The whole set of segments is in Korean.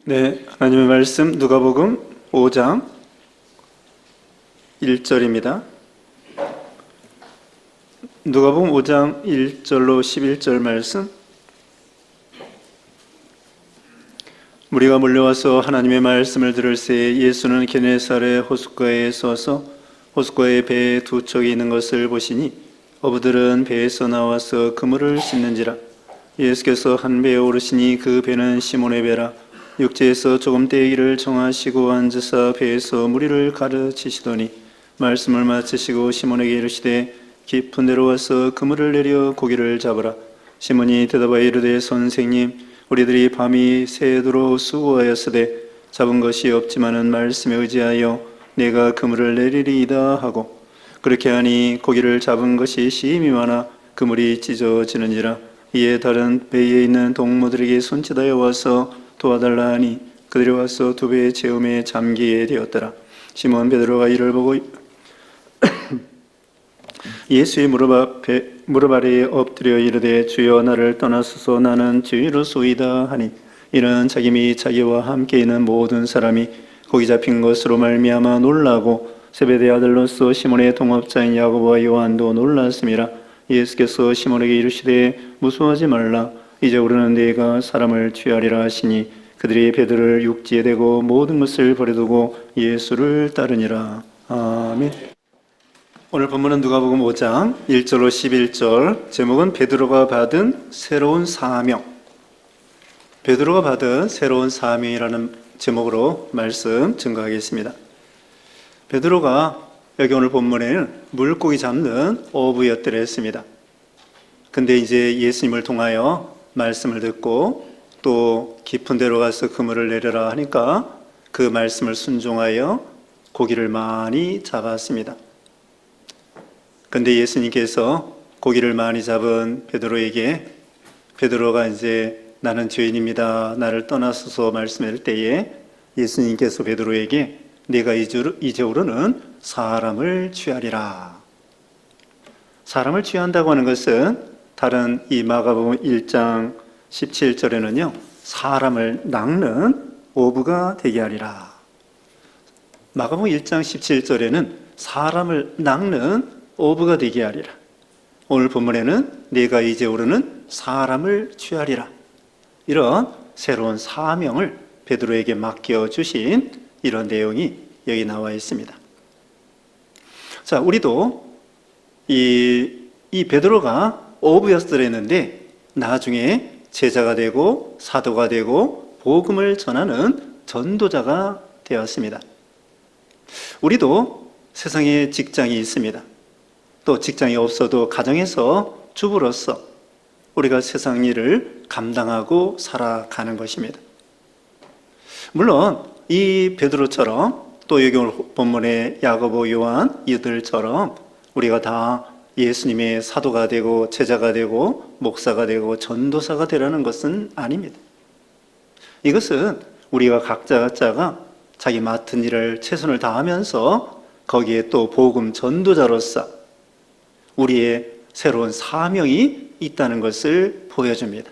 네, 하나님의 말씀 누가복음 5장 1절입니다. 누가복음 5장 1절로 11절 말씀. 무리가 몰려와서 하나님의 말씀을 들을 새에 예수는 게네사렛 호숫가에 서서 호숫가에 배 두 척이 있는 것을 보시니 어부들은 배에서 나와서 그물을 씻는지라. 예수께서 한 배에 오르시니 그 배는 시몬의 배라. 육지에서 조금 떼기를 정하시고 앉으사 배에서 무리를 가르치시더니 말씀을 마치시고 시몬에게 이르시되 깊은 데로 와서 그물을 내려 고기를 잡으라. 시몬이 대답하여 이르되 선생님, 우리들이 밤이 새도록 수고하였으되 잡은 것이 없지만은 말씀에 의지하여 내가 그물을 내리리이다 하고, 그렇게 하니 고기를 잡은 것이 심히 많아 그물이 찢어지는지라. 이에 다른 배에 있는 동무들에게 손짓하여 와서 도와달라 하니 그들이 와서 두 배의 체험에 잠기게 되었더라. 시몬 베드로가 이를 보고 예수의 무릎 아래에 엎드려 이르되 주여, 나를 떠나소서, 나는 죄인이로소이다 하니, 이는 자기 및 자기와 함께 있는 모든 사람이 고기 잡힌 것으로 말미암아 놀라고 세베대의 아들로서 시몬의 동업자인 야고보와 요한도 놀랐음이라. 예수께서 시몬에게 이르시되 무서워하지 말라. 이제 우리는 네가 사람을 취하리라 하시니 그들이 배들을 육지에 대고 모든 것을 버려두고 예수를 따르니라. 아멘. 오늘 본문은 누가복음 5장 1절로 11절, 제목은 베드로가 받은 새로운 사명. 베드로가 받은 새로운 사명이라는 제목으로 말씀 증거하겠습니다. 베드로가 여기 오늘 본문에는 물고기 잡는 어부였더라 했습니다. 근데 이제 예수님을 통하여 말씀을 듣고 또 깊은 데로 가서 그물을 내려라 하니까 그 말씀을 순종하여 고기를 많이 잡았습니다. 근데 예수님께서 고기를 많이 잡은 베드로에게, 베드로가 이제 나는 죄인입니다, 나를 떠나소서 말씀할 때에 예수님께서 베드로에게 네가 이제부로는 사람을 취하리라. 사람을 취한다고 하는 것은 다른 이 마가복음 1장 17절에는요 사람을 낚는 어부가 되게 하리라. 마가복음 1장 17절에는 사람을 낚는 어부가 되게 하리라. 오늘 본문에는 내가 이제부로는 사람을 취하리라. 이런 새로운 사명을 베드로에게 맡겨주신 이런 내용이 여기 나와 있습니다. 자, 우리도 이 베드로가 어부였더랬는데 나중에 제자가 되고 사도가 되고 복음을 전하는 전도자가 되었습니다. 우리도 세상에 직장이 있습니다. 또 직장이 없어도 가정에서 주부로서 우리가 세상 일을 감당하고 살아가는 것입니다. 물론 이 베드로처럼 또 여기 오늘 본문의 야고보, 요한 이들처럼 우리가 다 예수님의 사도가 되고 제자가 되고 목사가 되고 전도사가 되라는 것은 아닙니다. 이것은 우리가 각자가 자기 맡은 일을 최선을 다하면서 거기에 또 복음 전도자로서 우리의 새로운 사명이 있다는 것을 보여줍니다.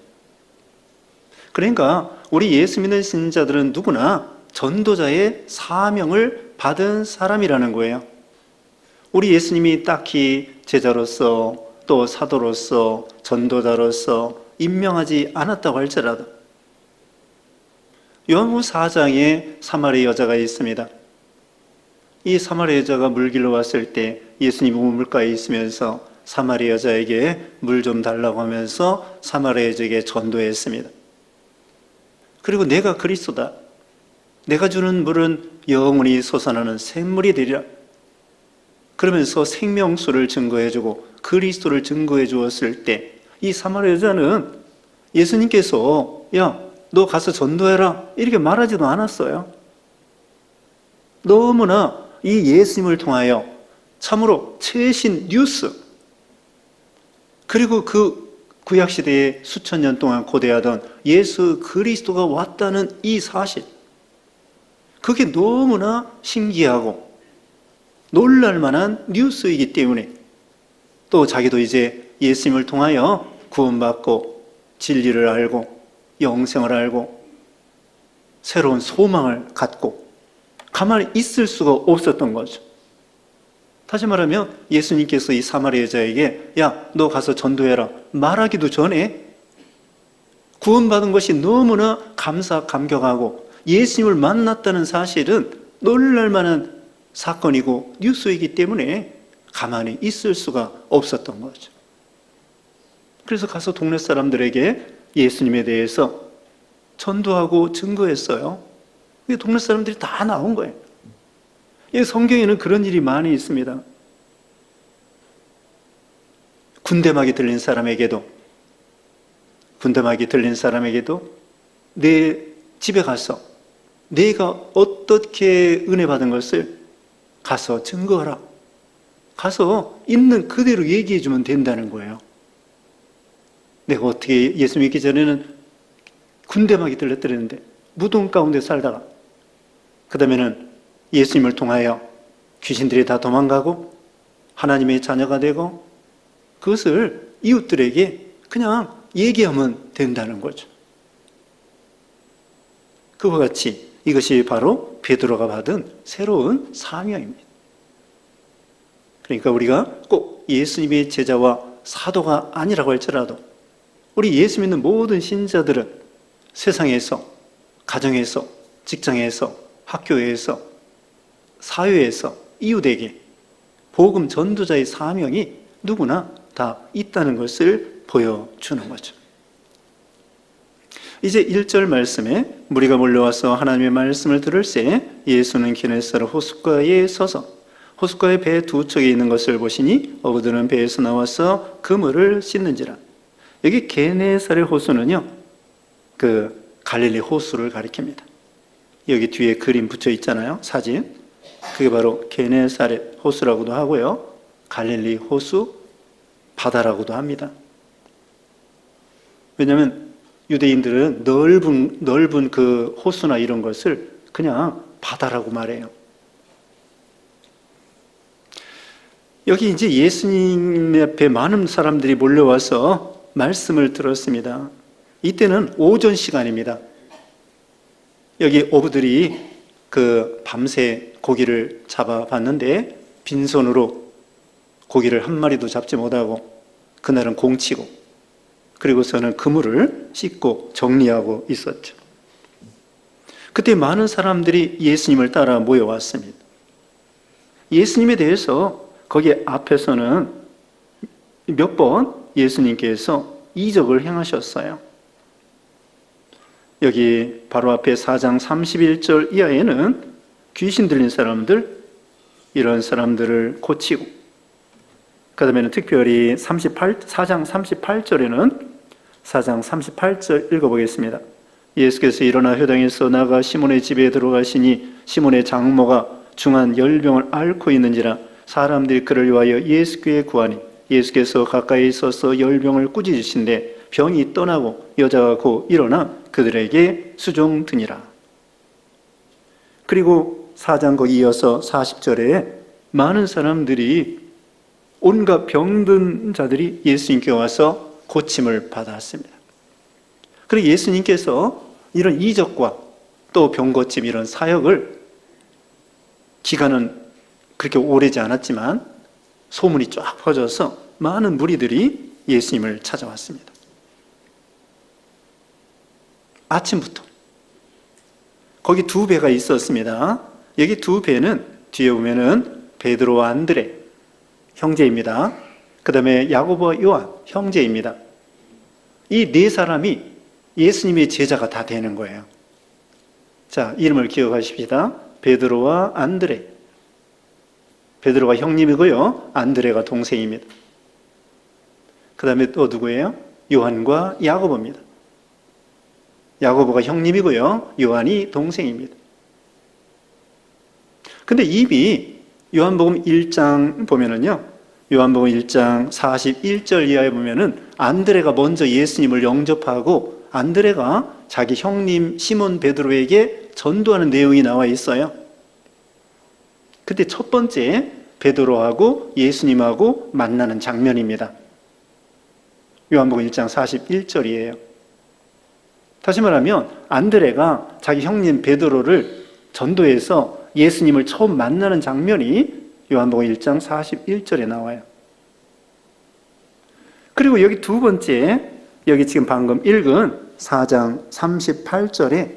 그러니까 우리 예수 믿는 신자들은 누구나 전도자의 사명을 받은 사람이라는 거예요. 우리 예수님이 딱히 제자로서 또 사도로서 전도자로서 임명하지 않았다고 할지라도 요한복음 4장에 사마리 여자가 있습니다. 이 사마리 여자가 물길로 왔을 때 예수님이 우물가에 있으면서 사마리 여자에게 물 좀 달라고 하면서 사마리 여자에게 전도했습니다. 그리고 내가 그리스도다, 내가 주는 물은 영원히 솟아나는 샘물이 되리라 그러면서 생명수를 증거해주고 그리스도를 증거해 주었을 때 이 사마리 여자는 예수님께서 야, 너 가서 전도해라 이렇게 말하지도 않았어요. 너무나 이 예수님을 통하여 참으로 최신 뉴스, 그리고 그 구약시대에 수천 년 동안 고대하던 예수 그리스도가 왔다는 이 사실, 그게 너무나 신기하고 놀랄만한 뉴스이기 때문에 또 자기도 이제 예수님을 통하여 구원받고 진리를 알고 영생을 알고 새로운 소망을 갖고 가만히 있을 수가 없었던 거죠. 다시 말하면 예수님께서 이 사마리아 여자에게 야, 너 가서 전도해라 말하기도 전에 구원받은 것이 너무나 감격하고 예수님을 만났다는 사실은 놀랄 만한 사건이고 뉴스이기 때문에 가만히 있을 수가 없었던 거죠. 그래서 가서 동네 사람들에게 예수님에 대해서 전도하고 증거했어요. 동네 사람들이 다 나온 거예요. 성경에는 그런 일이 많이 있습니다. 군대막이 들린 사람에게도 내 집에 가서 내가 어떻게 은혜 받은 것을 가서 증거하라. 가서 있는 그대로 얘기해 주면 된다는 거예요. 내가 어떻게 예수 믿기 전에는 군대막이 들렸더랬는데 무덤 가운데 살다가 그 다음에는 예수님을 통하여 귀신들이 다 도망가고 하나님의 자녀가 되고 그것을 이웃들에게 그냥 얘기하면 된다는 거죠. 그와 같이 이것이 바로 베드로가 받은 새로운 사명입니다. 그러니까 우리가 꼭 예수님의 제자와 사도가 아니라고 할지라도 우리 예수 믿는 모든 신자들은 세상에서, 가정에서, 직장에서, 학교에서, 사회에서 이웃에게 복음 전도자의 사명이 누구나 다 있다는 것을 보여주는 거죠. 이제 1절 말씀에 무리가 몰려와서 하나님의 말씀을 들을새 예수는 게네사렛 호숫가에 서서 호숫가에 배 두 척에 있는 것을 보시니 어부들은 배에서 나와서 그물을 씻는지라. 여기 게네사렛 호수는요, 그 갈릴리 호수를 가리킵니다. 여기 뒤에 그림 붙여 있잖아요, 사진. 그게 바로 게네사렛 호수라고도 하고요, 갈릴리 호수 바다라고도 합니다. 왜냐하면 유대인들은 넓은 그 호수나 이런 것을 그냥 바다라고 말해요. 여기 이제 예수님 앞에 많은 사람들이 몰려와서 말씀을 들었습니다. 이때는 오전 시간입니다. 여기 어부들이 그 밤새 고기를 잡아봤는데 빈손으로 고기를 한 마리도 잡지 못하고 그날은 공치고 그리고서는 그물을 씻고 정리하고 있었죠. 그때 많은 사람들이 예수님을 따라 모여왔습니다. 예수님에 대해서 거기 앞에서는 몇 번 예수님께서 이적을 행하셨어요. 여기 바로 앞에 4장 31절 이하에는 귀신 들린 사람들, 이런 사람들을 고치고, 그 다음에는 특별히 4장 38절 읽어보겠습니다. 예수께서 일어나 회당에서 나가 시몬의 집에 들어가시니 시몬의 장모가 중한 열병을 앓고 있는지라 사람들이 그를 위하여 예수께 구하니 예수께서 가까이 서서 열병을 꾸짖으신데 병이 떠나고 여자가 곧 일어나 그들에게 수종드니라. 그리고 4장 거기 이어서 40절에 많은 사람들이 온갖 병든 자들이 예수님께 와서 고침을 받았습니다. 그리고 예수님께서 이런 이적과 또 병고침 이런 사역을 기간은 그렇게 오래지 않았지만 소문이 쫙 퍼져서 많은 무리들이 예수님을 찾아왔습니다. 아침부터 거기 두 배가 있었습니다. 여기 두 배는 뒤에 보면은 베드로와 안드레 형제입니다. 그 다음에 야고보와 요한 형제입니다. 이 네 사람이 예수님의 제자가 다 되는 거예요. 자, 이름을 기억하십시다. 베드로와 안드레. 베드로가 형님이고요, 안드레가 동생입니다. 그 다음에 또 누구예요? 요한과 야고보입니다. 야고보가 형님이고요, 요한이 동생입니다. 근데 이미 요한복음 1장 보면은요, 요한복음 1장 41절 이하에 보면은 안드레가 먼저 예수님을 영접하고 안드레가 자기 형님 시몬 베드로에게 전도하는 내용이 나와 있어요. 그때 첫 번째 베드로하고 예수님하고 만나는 장면입니다. 요한복음 1장 41절이에요. 다시 말하면 안드레가 자기 형님 베드로를 전도해서 예수님을 처음 만나는 장면이 요한복음 1장 41절에 나와요. 그리고 여기 두 번째, 여기 지금 방금 읽은 4장 38절에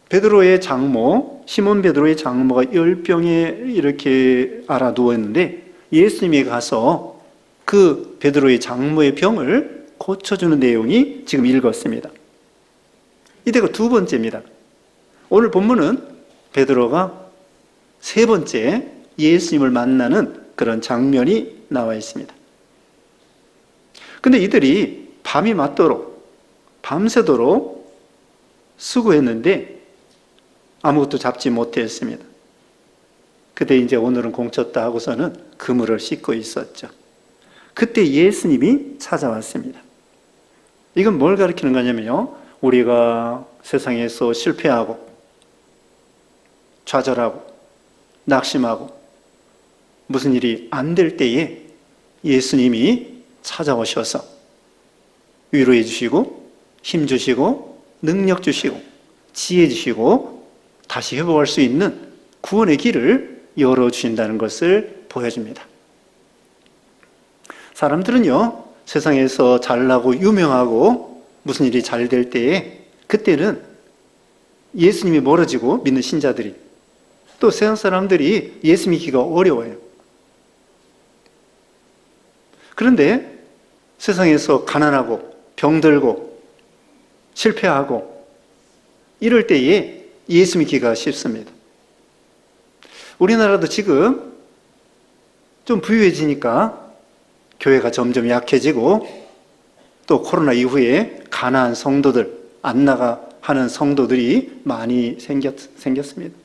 베드로의 장모, 시몬 베드로의 장모가 열병에 이렇게 알아 누웠는데 예수님이 가서 그 베드로의 장모의 병을 고쳐주는 내용이 지금 읽었습니다. 이때가 두 번째입니다. 오늘 본문은 베드로가 세 번째 예수님을 만나는 그런 장면이 나와 있습니다. 근데 이들이 밤이 맞도록 밤새도록 수고했는데 아무것도 잡지 못했습니다. 그때 이제 오늘은 공쳤다 하고서는 그물을 씻고 있었죠. 그때 예수님이 찾아왔습니다. 이건 뭘 가리키는 거냐면요, 우리가 세상에서 실패하고 좌절하고 낙심하고 무슨 일이 안 될 때에 예수님이 찾아오셔서 위로해 주시고 힘 주시고 능력 주시고 지혜 주시고 다시 회복할 수 있는 구원의 길을 열어주신다는 것을 보여줍니다. 사람들은요, 세상에서 잘나고 유명하고 무슨 일이 잘 될 때에 그때는 예수님이 멀어지고 믿는 신자들이, 또 세상 사람들이 예수 믿기가 어려워요. 그런데 세상에서 가난하고 병들고 실패하고 이럴 때에 예수 믿기가 쉽습니다. 우리나라도 지금 좀 부유해지니까 교회가 점점 약해지고 또 코로나 이후에 가난한 성도들, 안 나가 하는 성도들이 많이 생겼습니다.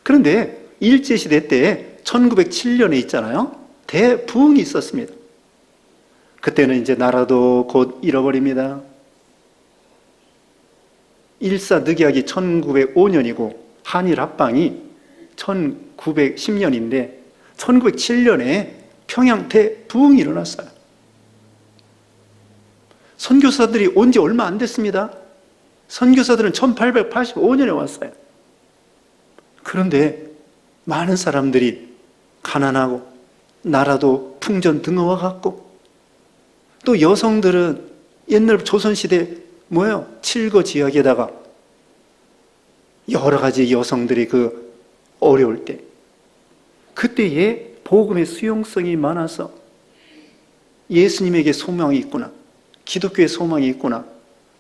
그런데 일제시대 때 1907년에 있잖아요. 대부흥이 있었습니다. 그때는 이제 나라도 곧 잃어버립니다. 일사늑약이 1905년이고 한일 합방이 1910년인데 1907년에 평양 대부흥이 일어났어요. 선교사들이 온 지 얼마 안 됐습니다. 선교사들은 1885년에 왔어요. 그런데 많은 사람들이 가난하고 나라도 풍전 등어와 같고 또 여성들은 옛날 조선시대 뭐예요? 칠거지약에다가 여러 가지 여성들이 그 어려울 때 그때에 복음의 수용성이 많아서 예수님에게 소망이 있구나, 기독교의 소망이 있구나,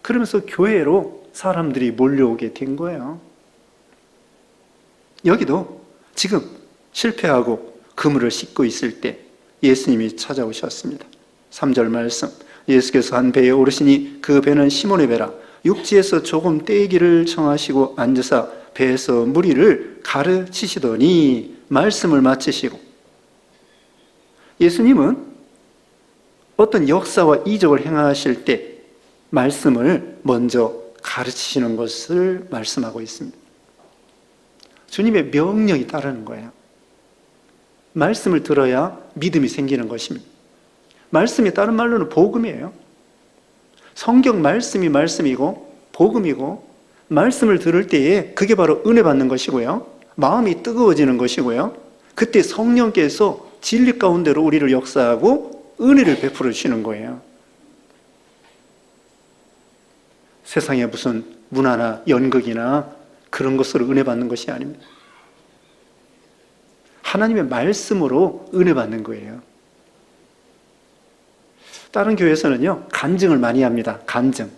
그러면서 교회로 사람들이 몰려오게 된 거예요. 여기도 지금 실패하고 그물을 씻고 있을 때 예수님이 찾아오셨습니다. 3절 말씀, 예수께서 한 배에 오르시니 그 배는 시몬의 배라. 육지에서 조금 떼기를 청하시고 앉으사 배에서 무리를 가르치시더니 말씀을 마치시고, 예수님은 어떤 역사와 이적을 행하실 때 말씀을 먼저 가르치시는 것을 말씀하고 있습니다. 주님의 명령이 따르는 거예요. 말씀을 들어야 믿음이 생기는 것입니다. 말씀이 다른 말로는 복음이에요. 성경 말씀이 말씀이고 복음이고, 말씀을 들을 때에 그게 바로 은혜 받는 것이고요, 마음이 뜨거워지는 것이고요, 그때 성령께서 진리 가운데로 우리를 역사하고 은혜를 베풀어 주시는 거예요. 세상에 무슨 문화나 연극이나 그런 것으로 은혜 받는 것이 아닙니다. 하나님의 말씀으로 은혜 받는 거예요. 다른 교회에서는요, 간증을 많이 합니다. 간증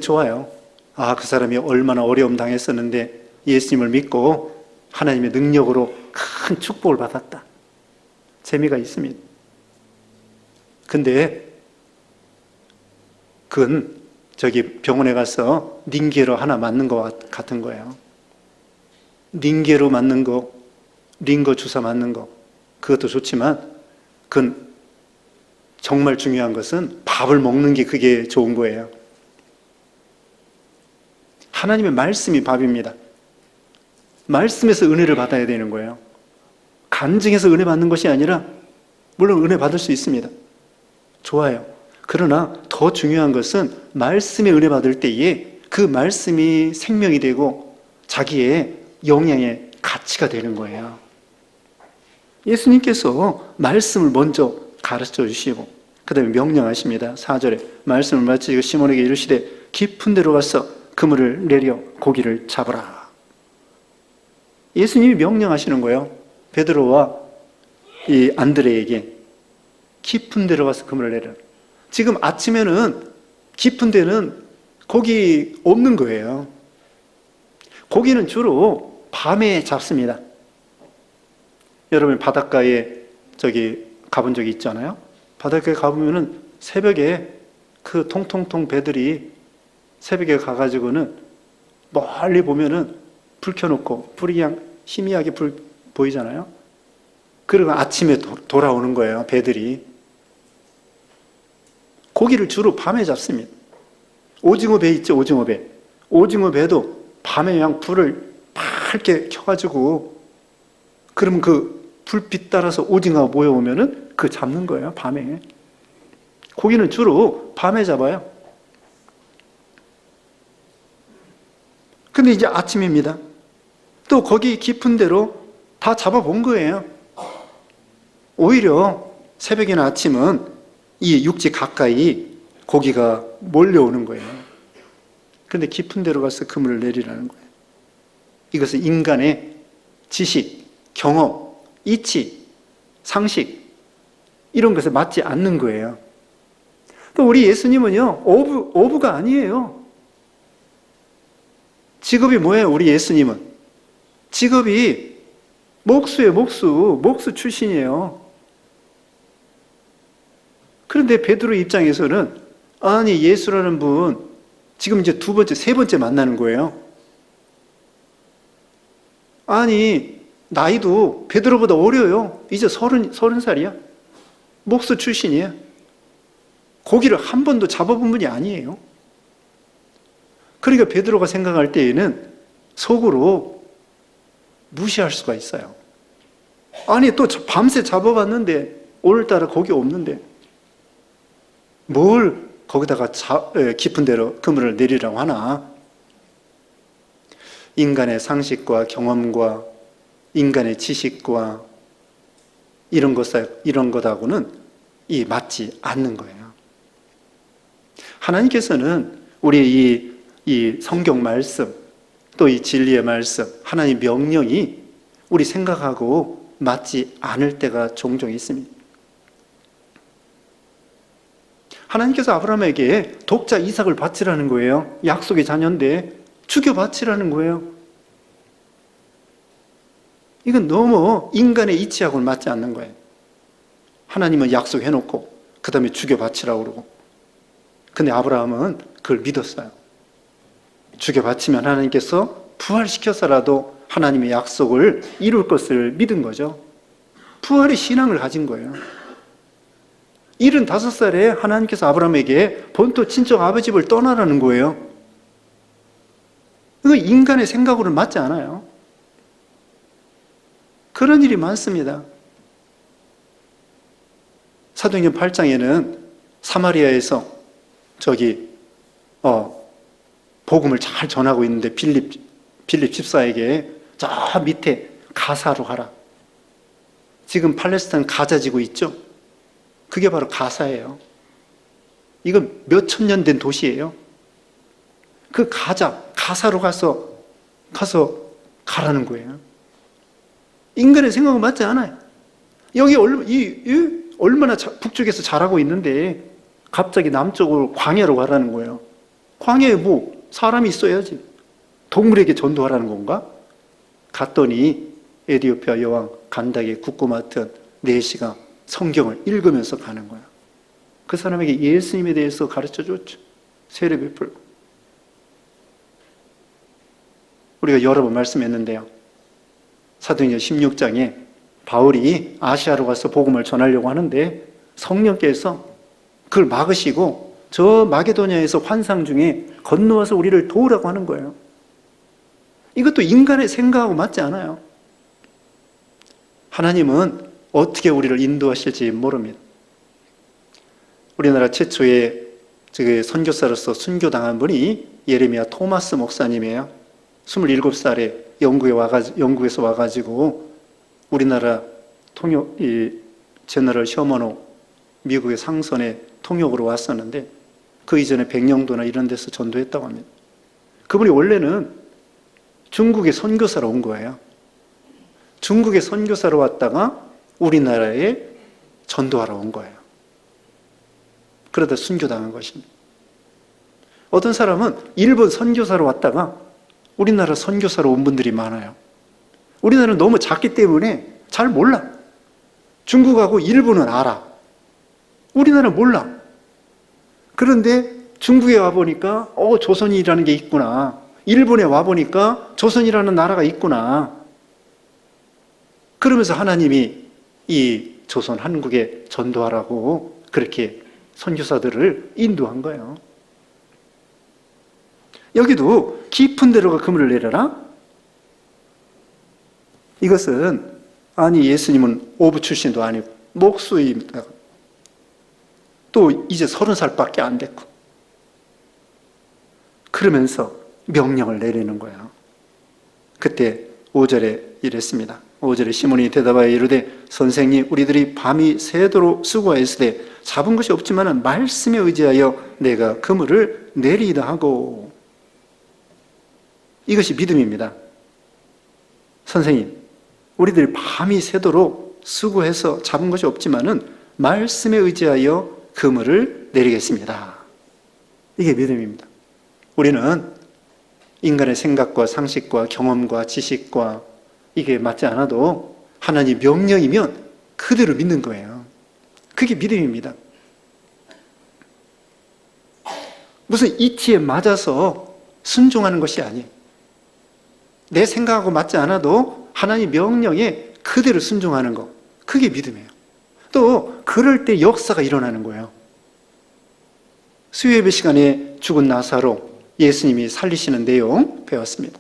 좋아요. 아, 그 사람이 얼마나 어려움 당했었는데 예수님을 믿고 하나님의 능력으로 큰 축복을 받았다. 재미가 있습니다. 근데 그건 저기 병원에 가서 링게로 하나 맞는 것 같은 거예요. 링게로 맞는 거, 링거 주사 맞는 거, 그것도 좋지만 그건 정말 중요한 것은 밥을 먹는 게 그게 좋은 거예요. 하나님의 말씀이 밥입니다. 말씀에서 은혜를 받아야 되는 거예요. 간증해서 은혜 받는 것이 아니라, 물론 은혜 받을 수 있습니다. 좋아요. 그러나 더 중요한 것은 말씀의 은혜 받을 때에 그 말씀이 생명이 되고 자기의 영양의 가치가 되는 거예요. 예수님께서 말씀을 먼저 가르쳐 주시고 그 다음에 명령하십니다. 4절에 말씀을 마치고 시몬에게 이르시되 깊은 데로 가서 그물을 내려 고기를 잡으라. 예수님이 명령하시는 거예요. 베드로와 이 안드레에게 깊은 데로 가서 그물을 내려. 지금 아침에는 깊은 데는 고기 없는 거예요. 고기는 주로 밤에 잡습니다. 여러분 바닷가에 가본 적이 있잖아요. 바닷가에 가보면은 새벽에 그 통통통 배들이 새벽에 가가지고는 멀리 보면은 불 켜놓고 불이 그냥 희미하게 보이잖아요. 그리고 아침에 돌아오는 거예요. 배들이. 고기를 주로 밤에 잡습니다. 오징어 배 있죠, 오징어 배. 오징어 배도 밤에 그냥 불을 밝게 켜가지고 그러면 그 불빛 따라서 오징어가 모여오면은 그 잡는 거예요, 밤에. 고기는 주로 밤에 잡아요. 근데 이제 아침입니다. 또 거기 깊은 데로 다 잡아본 거예요. 오히려 새벽이나 아침은 이 육지 가까이 고기가 몰려오는 거예요. 그런데 깊은 데로 가서 그물을 내리라는 거예요. 이것은 인간의 지식, 경험, 이치, 상식 이런 것에 맞지 않는 거예요. 또 우리 예수님은요, 어부가 아니에요. 직업이 뭐예요? 우리 예수님은 직업이 목수예요. 목수 출신이에요. 그런데 베드로 입장에서는 아니 예수라는 분 지금 이제 두 번째, 세 번째 만나는 거예요. 아니 나이도 베드로보다 어려요. 이제 30살이야. 목수 출신이에요. 고기를 한 번도 잡아본 분이 아니에요. 그러니까 베드로가 생각할 때에는 속으로 무시할 수가 있어요. 아니 또 밤새 잡아봤는데 오늘따라 고기 없는데 뭘 거기다가 깊은 데로 그물을 내리라고 하나. 인간의 상식과 경험과 인간의 지식과 이런 것하고는 맞지 않는 거예요. 하나님께서는 우리 이 성경 말씀 또 이 진리의 말씀 하나님 명령이 우리 생각하고 맞지 않을 때가 종종 있습니다. 하나님께서 아브라함에게 독자 이삭을 바치라는 거예요. 약속의 자녀인데 죽여 바치라는 거예요. 이건 너무 인간의 이치하고는 맞지 않는 거예요. 하나님은 약속해놓고 그 다음에 죽여 바치라고 그러고. 근데 아브라함은 그걸 믿었어요. 죽여 바치면 하나님께서 부활시켜서라도 하나님의 약속을 이룰 것을 믿은 거죠. 부활의 신앙을 가진 거예요. 75살에 하나님께서 아브라함에게 본토 친척 아버지 집을 떠나라는 거예요. 이거 인간의 생각으로는 맞지 않아요. 그런 일이 많습니다. 사도행전 8장에는 사마리아에서 복음을 잘 전하고 있는데 빌립 집사에게 저 밑에 가사로 가라. 지금 팔레스타인 가자 지구 있죠? 그게 바로 가사예요. 이건 몇 천 년 된 도시예요. 그 가사로 가서 가라는 거예요. 인간의 생각은 맞지 않아요. 여기 얼마나 북쪽에서 잘하고 있는데 갑자기 남쪽으로 광야로 가라는 거예요. 광야에 뭐 사람이 있어야지. 동물에게 전도하라는 건가? 갔더니 에디오피아 여왕 간닥의 국고 맡은 내시가 성경을 읽으면서 가는 거야. 그 사람에게 예수님에 대해서 가르쳐 줬죠. 세례 베풀고. 우리가 여러 번 말씀했는데요. 사도행전 16장에 바울이 아시아로 가서 복음을 전하려고 하는데 성령께서 그걸 막으시고 저 마게도냐에서 환상 중에 건너와서 우리를 도우라고 하는 거예요. 이것도 인간의 생각하고 맞지 않아요. 하나님은 어떻게 우리를 인도하실지 모릅니다. 우리나라 최초의 선교사로서 순교당한 분이 예레미야 토마스 목사님이에요. 27살에 영국에서 와가지고 우리나라 제너럴 셔먼호 미국의 상선에 통역으로 왔었는데 그 이전에 백령도나 이런 데서 전도했다고 합니다. 그분이 원래는 중국의 선교사로 온 거예요. 중국의 선교사로 왔다가 우리나라에 전도하러 온 거예요. 그러다 순교당한 것입니다. 어떤 사람은 일본 선교사로 왔다가 우리나라 선교사로 온 분들이 많아요. 우리나라는 너무 작기 때문에 잘 몰라. 중국하고 일본은 알아. 우리나라는 몰라. 그런데 중국에 와보니까 조선이라는 게 있구나. 일본에 와보니까 조선이라는 나라가 있구나. 그러면서 하나님이 이 조선 한국에 전도하라고 그렇게 선교사들을 인도한 거예요. 여기도 깊은 데로가 그물을 내려라. 이것은 예수님은 어부 출신도 아니고 목수입니다. 또 이제 30살밖에 안 됐고 그러면서 명령을 내리는 거예요. 그때 5절에 이랬습니다. 5절에 시몬이 대답하여 이르되 선생님 우리들이 밤이 새도록 수고하였으되 잡은 것이 없지만 말씀에 의지하여 내가 그물을 내리이다 하고. 이것이 믿음입니다. 선생님 우리들이 밤이 새도록 수고해서 잡은 것이 없지만 말씀에 의지하여 그물을 내리겠습니다. 이게 믿음입니다. 우리는 인간의 생각과 상식과 경험과 지식과 이게 맞지 않아도 하나님 명령이면 그대로 믿는 거예요. 그게 믿음입니다. 무슨 이치에 맞아서 순종하는 것이 아니에요. 내 생각하고 맞지 않아도 하나님 명령에 그대로 순종하는 것, 그게 믿음이에요. 또 그럴 때 역사가 일어나는 거예요. 수요예배 시간에 죽은 나사로 예수님이 살리시는 내용 배웠습니다.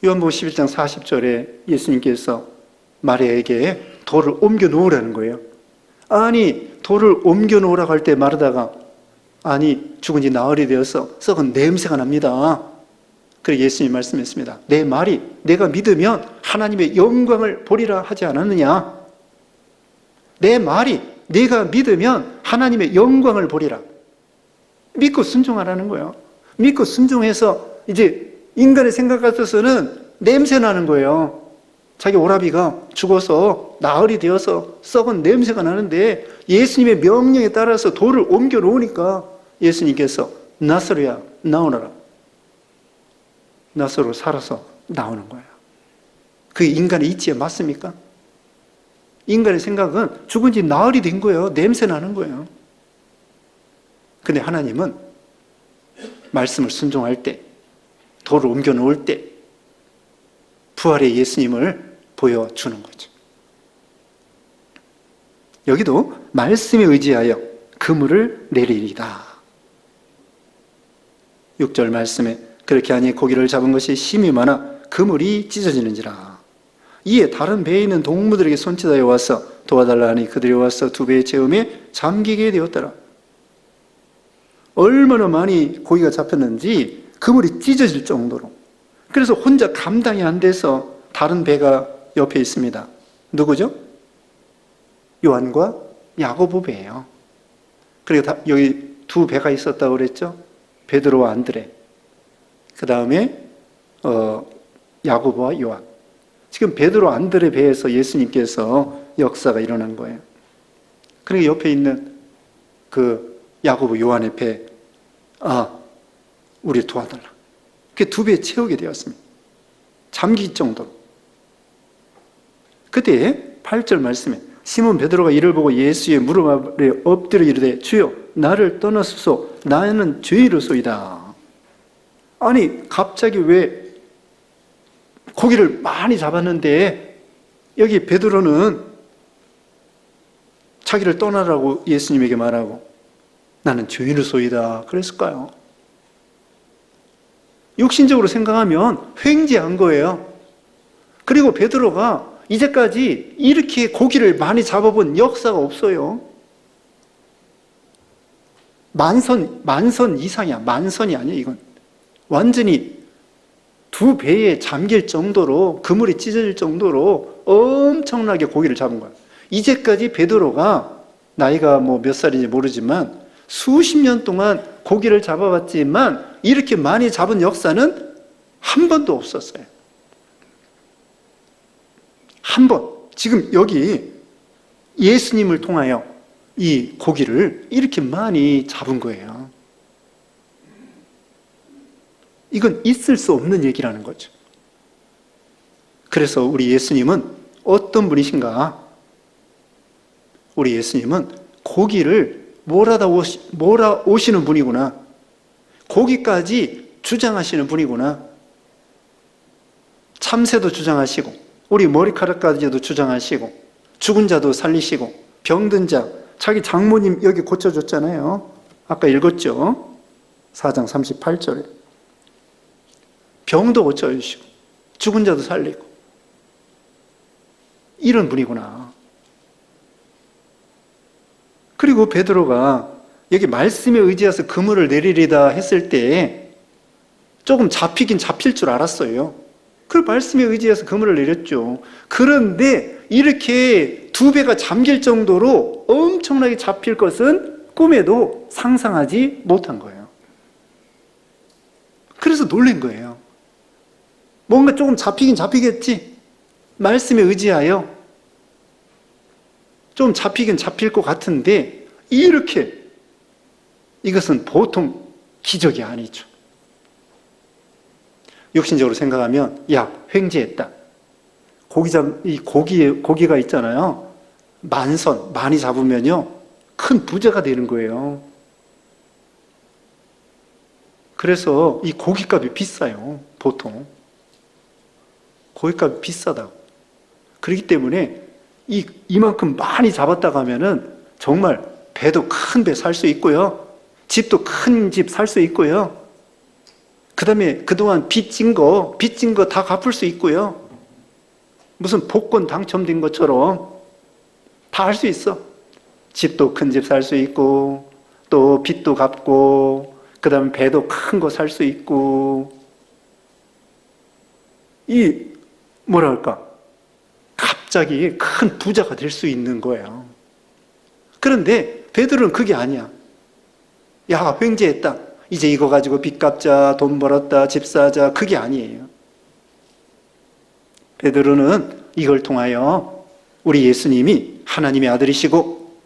요한복음 11장 40절에 예수님께서 마리아에게 돌을 옮겨 놓으라는 거예요. 돌을 옮겨 놓으라고 할 때 마르다가 죽은 지 나흘이 되어서 썩은 냄새가 납니다. 그래서 예수님이 말씀했습니다. 내 말이 내가 믿으면 하나님의 영광을 보리라 하지 않았느냐? 내 말이 내가 믿으면 하나님의 영광을 보리라. 믿고 순종하라는 거예요. 믿고 순종해서 이제 인간의 생각 같아서는 냄새 나는 거예요. 자기 오라비가 죽어서 나흘이 되어서 썩은 냄새가 나는데 예수님의 명령에 따라서 돌을 옮겨 놓으니까 예수님께서 나사로야 나오너라. 나사로 살아서 나오는 거예요. 그게 인간의 이치에 맞습니까? 인간의 생각은 죽은 지 나흘이 된 거예요. 냄새 나는 거예요. 근데 하나님은 말씀을 순종할 때, 돌을 옮겨 놓을 때 부활의 예수님을 보여주는 거죠. 여기도 말씀에 의지하여 그물을 내리리다. 6절 말씀에 그렇게 하니 고기를 잡은 것이 심히 많아 그물이 찢어지는지라. 이에 다른 배에 있는 동무들에게 손짓하여 와서 도와달라 하니 그들이 와서 두 배의 채움에 잠기게 되었더라. 얼마나 많이 고기가 잡혔는지 그물이 찢어질 정도로. 그래서 혼자 감당이 안 돼서 다른 배가 옆에 있습니다. 누구죠? 요한과 야고보 배예요. 그리고 여기 두 배가 있었다고 그랬죠? 베드로와 안드레. 그 다음에 야고보와 요한. 지금 베드로 안드레 배에서 예수님께서 역사가 일어난 거예요. 그리고 옆에 있는 그 야고보 요한의 배, 우리 도와달라. 그게 두 배 채우게 되었습니다. 잠길 정도로. 그때 8절 말씀에 시몬 베드로가 이를 보고 예수의 무릎 아래 엎드려 이르되 주여 나를 떠나소서 나는 죄인이로소이다. 갑자기 왜 고기를 많이 잡았는데 여기 베드로는 자기를 떠나라고 예수님에게 말하고 나는 죄인이로소이다 그랬을까요? 육신적으로 생각하면 횡재한 거예요. 그리고 베드로가 이제까지 이렇게 고기를 많이 잡아본 역사가 없어요. 만선 이상이야. 만선이 아니야, 이건. 완전히 2배에 잠길 정도로, 그물이 찢어질 정도로 엄청나게 고기를 잡은 거야. 이제까지 베드로가 나이가 뭐 몇 살인지 모르지만 수십 년 동안 고기를 잡아봤지만 이렇게 많이 잡은 역사는 한 번도 없었어요. 한 번. 지금 여기 예수님을 통하여 이 고기를 이렇게 많이 잡은 거예요. 이건 있을 수 없는 얘기라는 거죠. 그래서 우리 예수님은 어떤 분이신가? 우리 예수님은 고기를 몰아오시는 분이구나. 고기까지 주장하시는 분이구나. 참새도 주장하시고, 우리 머리카락까지도 주장하시고, 죽은 자도 살리시고, 병든 자, 자기 장모님 여기 고쳐줬잖아요. 아까 읽었죠? 4장 38절에. 병도 고쳐주시고, 죽은 자도 살리고. 이런 분이구나. 그리고 베드로가 여기 말씀에 의지해서 그물을 내리리다 했을 때 조금 잡히긴 잡힐 줄 알았어요. 그 말씀에 의지해서 그물을 내렸죠. 그런데 이렇게 2배가 잠길 정도로 엄청나게 잡힐 것은 꿈에도 상상하지 못한 거예요. 그래서 놀란 거예요. 뭔가 조금 잡히긴 잡히겠지. 말씀에 의지하여 좀 잡히긴 잡힐 것 같은데 이렇게, 이것은 보통 기적이 아니죠. 육신적으로 생각하면, 야, 횡재했다. 고기가 있잖아요. 많이 잡으면요, 큰 부자가 되는 거예요. 그래서 이 고기값이 비싸요, 보통. 고기값이 비싸다고. 그렇기 때문에 이만큼 많이 잡았다고 하면은 정말 배도 큰 배 살 수 있고요. 집도 큰 집 살 수 있고요. 그 다음에 그동안 빚진 거 다 갚을 수 있고요. 무슨 복권 당첨된 것처럼 다 할 수 있어. 집도 큰 집 살 수 있고, 또 빚도 갚고, 그 다음에 배도 큰 거 살 수 있고, 갑자기 큰 부자가 될 수 있는 거예요. 그런데 베드로는 그게 아니야. 야, 횡재했다. 이제 이거 가지고 빚 갚자, 돈 벌었다, 집 사자. 그게 아니에요. 베드로는 이걸 통하여 우리 예수님이 하나님의 아들이시고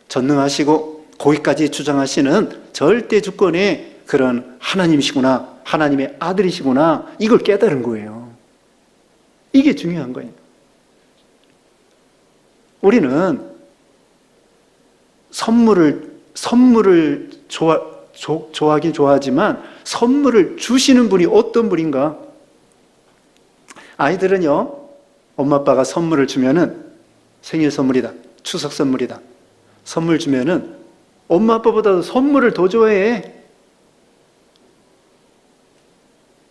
전능하시고 거기까지 주장하시는 절대 주권의 그런 하나님이시구나, 하나님의 아들이시구나, 이걸 깨달은 거예요. 이게 중요한 거예요. 우리는 선물을 좋아하긴 좋아하지만 선물을 주시는 분이 어떤 분인가? 아이들은요, 엄마 아빠가 선물을 주면은 생일 선물이다, 추석 선물이다, 선물 주면은 엄마 아빠보다도 선물을 더 좋아해.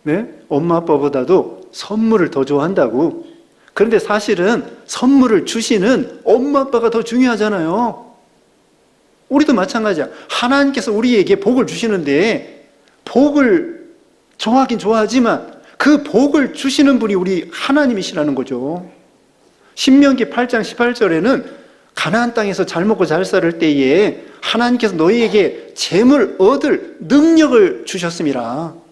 네? 엄마 아빠보다도 선물을 더 좋아한다고. 그런데 사실은 선물을 주시는 엄마 아빠가 더 중요하잖아요. 우리도 마찬가지야. 하나님께서 우리에게 복을 주시는데 복을 좋아하긴 좋아하지만 그 복을 주시는 분이 우리 하나님이시라는 거죠. 신명기 8장 18절에는 가나안 땅에서 잘 먹고 잘 살 때에 하나님께서 너희에게 재물 얻을 능력을 주셨음이라.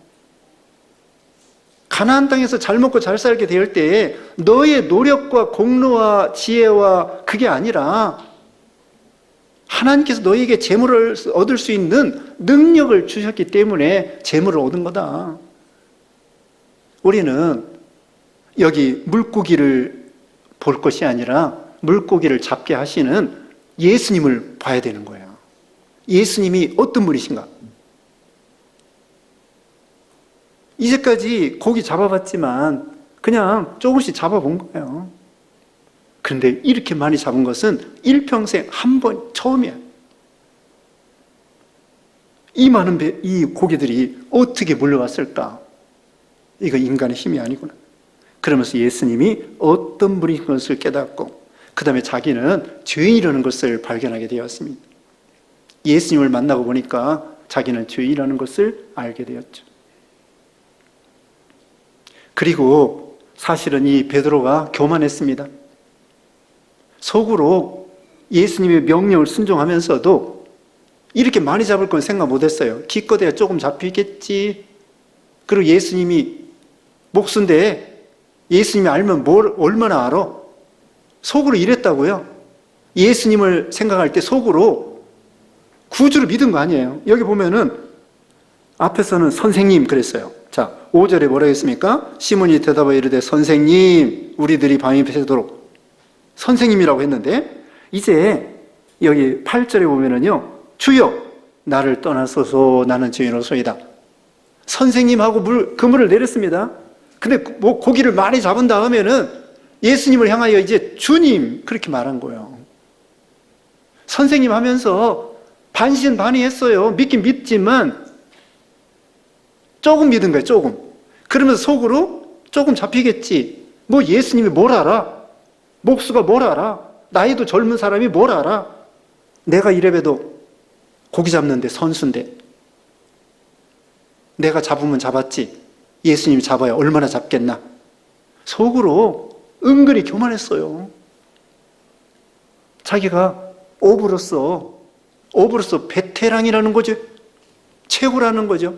가나안 땅에서 잘 먹고 잘 살게 될 때에 너의 노력과 공로와 지혜와 그게 아니라 하나님께서 너에게 재물을 얻을 수 있는 능력을 주셨기 때문에 재물을 얻은 거다. 우리는 여기 물고기를 볼 것이 아니라 물고기를 잡게 하시는 예수님을 봐야 되는 거예요. 예수님이 어떤 분이신가? 이제까지 고기 잡아봤지만 그냥 조금씩 잡아본 거예요. 그런데 이렇게 많이 잡은 것은 일평생 한 번 처음이야. 이 많은 이 고기들이 어떻게 몰려왔을까? 이거 인간의 힘이 아니구나. 그러면서 예수님이 어떤 분인 것을 깨닫고 그 다음에 자기는 죄인이라는 것을 발견하게 되었습니다. 예수님을 만나고 보니까 자기는 죄인이라는 것을 알게 되었죠. 그리고 사실은 이 베드로가 교만했습니다. 속으로 예수님의 명령을 순종하면서도 이렇게 많이 잡을 건 생각 못했어요. 기껏해야 조금 잡히겠지. 그리고 예수님이 목수인데 예수님이 알면 뭘 얼마나 알아? 속으로 이랬다고요. 예수님을 생각할 때 속으로 구주를 믿은 거 아니에요. 여기 보면은 앞에서는 선생님 그랬어요. 자, 5절에 뭐라 했습니까? 시몬이 대답하여 이르되 선생님 우리들이 밤이 새도록 선생님이라고 했는데 이제 여기 8절에 보면은요. 주여 나를 떠나소서 나는 죄인으로소이다. 선생님하고 그물을 내렸습니다. 근데 뭐 고기를 많이 잡은 다음에는 예수님을 향하여 이제 주님 그렇게 말한 거예요. 선생님 하면서 반신반의했어요. 믿긴 믿지만 조금 믿은 거예요. 조금. 그러면서 속으로 조금 잡히겠지. 뭐 예수님이 뭘 알아? 목수가 뭘 알아? 나이도 젊은 사람이 뭘 알아? 내가 이래봬도 고기 잡는데 선수인데 내가 잡으면 잡았지 예수님이 잡아야 얼마나 잡겠나. 속으로 은근히 교만했어요. 자기가 어부로서 베테랑이라는 거죠. 최고라는 거죠.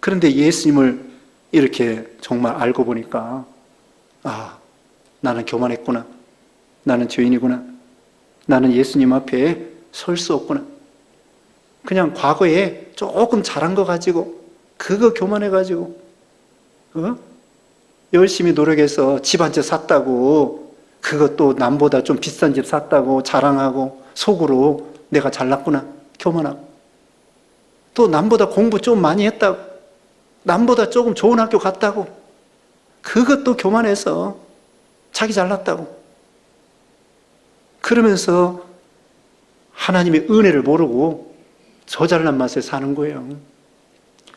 그런데 예수님을 이렇게 정말 알고 보니까 아, 나는 교만했구나. 나는 죄인이구나. 나는 예수님 앞에 설 수 없구나. 그냥 과거에 조금 잘한 거 가지고 그거 교만해가지고 열심히 노력해서 집 한 채 샀다고 그것도 남보다 좀 비싼 집 샀다고 자랑하고 속으로 내가 잘났구나 교만하고 또 남보다 공부 좀 많이 했다고 남보다 조금 좋은 학교 갔다고 그것도 교만해서 자기 잘났다고 그러면서 하나님의 은혜를 모르고 저 잘난 맛에 사는 거예요.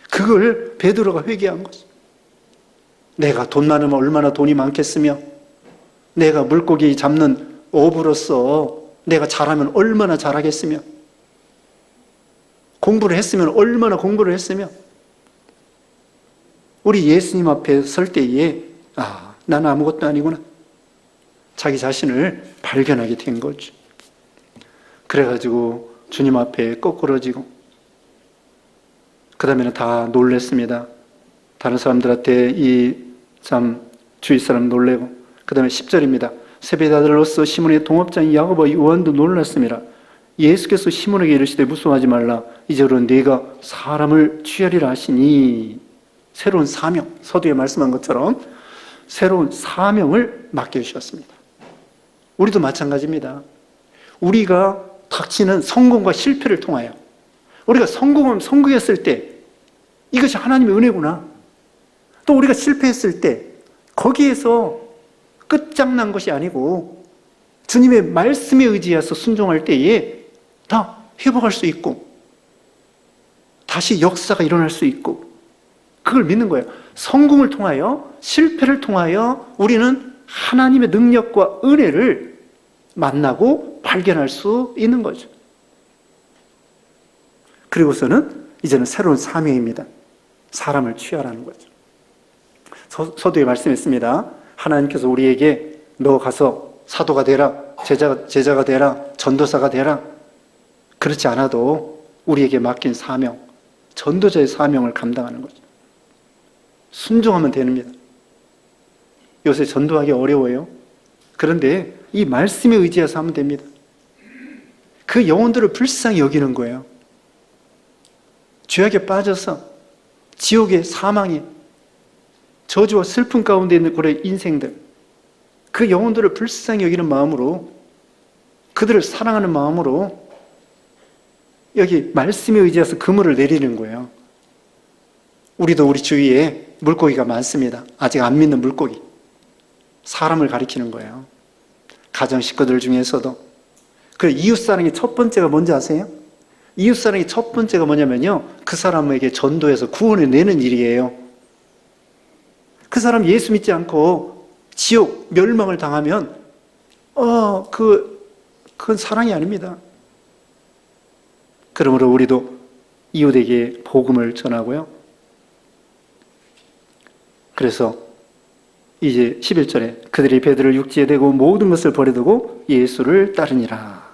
그걸 베드로가 회개한 거죠. 내가 돈 많으면 얼마나 돈이 많겠으며 내가 물고기 잡는 어부로서 내가 잘하면 얼마나 잘하겠으며 공부를 했으면 얼마나 공부를 했으며 우리 예수님 앞에 설 때에 아, 나는 아무것도 아니구나. 자기 자신을 발견하게 된 거죠. 그래가지고 주님 앞에 거꾸러지고 그 다음에는 다 놀랬습니다. 다른 사람들한테 이 참 주위 사람 놀래고 그 다음에 10절입니다. 세베대 아들로서 시몬의 동업자인 야고보 요한도 놀랐습니다. 예수께서 시몬에게 이르시되 무서워하지 말라. 이제로는 네가 사람을 취하리라 하시니 새로운 사명, 서두에 말씀한 것처럼 새로운 사명을 맡겨주셨습니다. 우리도 마찬가지입니다. 우리가 닥치는 성공과 실패를 통하여 우리가 성공했을 때 이것이 하나님의 은혜구나. 또 우리가 실패했을 때 거기에서 끝장난 것이 아니고 주님의 말씀에 의지해서 순종할 때에 다 회복할 수 있고 다시 역사가 일어날 수 있고 그걸 믿는 거예요. 성공을 통하여 실패를 통하여 우리는 하나님의 능력과 은혜를 만나고 발견할 수 있는 거죠. 그리고서는 이제는 새로운 사명입니다. 사람을 취하라는 거죠. 서두에 말씀했습니다. 하나님께서 우리에게 너 가서 사도가 되라, 제자가 되라, 전도사가 되라. 그렇지 않아도 우리에게 맡긴 사명, 전도자의 사명을 감당하는 거죠. 순종하면 됩니다. 요새 전도하기 어려워요. 그런데 이 말씀에 의지해서 하면 됩니다. 그 영혼들을 불쌍히 여기는 거예요. 죄악에 빠져서 지옥의 사망에 저주와 슬픔 가운데 있는 그의 인생들, 그 영혼들을 불쌍히 여기는 마음으로 그들을 사랑하는 마음으로 여기 말씀에 의지해서 그물을 내리는 거예요. 우리도 우리 주위에 물고기가 많습니다. 아직 안 믿는 물고기. 사람을 가리키는 거예요. 가정 식구들 중에서도. 그 이웃사랑의 첫 번째가 뭔지 아세요? 이웃사랑의 첫 번째가 뭐냐면요. 그 사람에게 전도해서 구원을 내는 일이에요. 그 사람 예수 믿지 않고 지옥, 멸망을 당하면 그건 사랑이 아닙니다. 그러므로 우리도 이웃에게 복음을 전하고요. 그래서 이제 11절에 그들이 배들을 육지에 대고 모든 것을 버려두고 예수를 따르니라.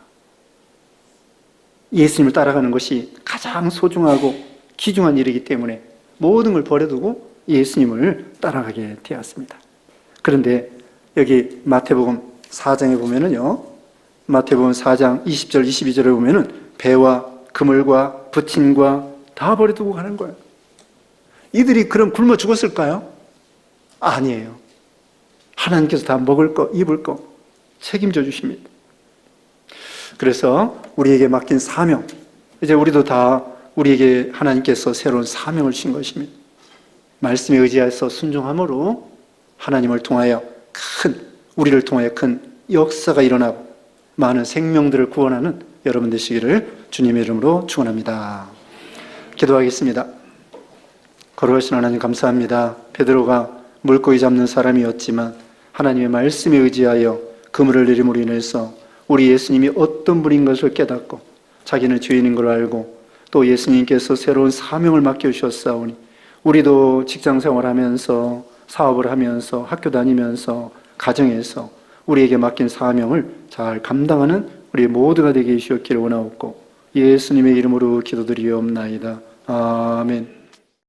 예수님을 따라가는 것이 가장 소중하고 귀중한 일이기 때문에 모든 걸 버려두고 예수님을 따라가게 되었습니다. 그런데 여기 마태복음 4장에 보면은요, 마태복음 4장 20절, 22절에 보면은 배와 그물과 부친과 다 버려두고 가는 거예요. 이들이 그럼 굶어 죽었을까요? 아니에요. 하나님께서 다 먹을 거, 입을 거 책임져 주십니다. 그래서 우리에게 맡긴 사명, 이제 우리도 다 우리에게 하나님께서 새로운 사명을 주신 것입니다. 말씀에 의지해서 순종함으로 하나님을 통하여 우리를 통하여 큰 역사가 일어나고 많은 생명들을 구원하는 여러분 되시기를 주님의 이름으로 축원합니다. 기도하겠습니다. 거룩하신 하나님 감사합니다. 베드로가 물고기 잡는 사람이었지만 하나님의 말씀에 의지하여 그물을 내림으로 인해서 우리 예수님이 어떤 분인 것을 깨닫고 자기는 죄인인 걸 알고 또 예수님께서 새로운 사명을 맡겨주셨사오니 우리도 직장생활하면서 사업을 하면서 학교 다니면서 가정에서 우리에게 맡긴 사명을 잘 감당하는 우리 모두가 되게 해주셨기를 원하옵고 예수님의 이름으로 기도드리옵나이다. 아멘.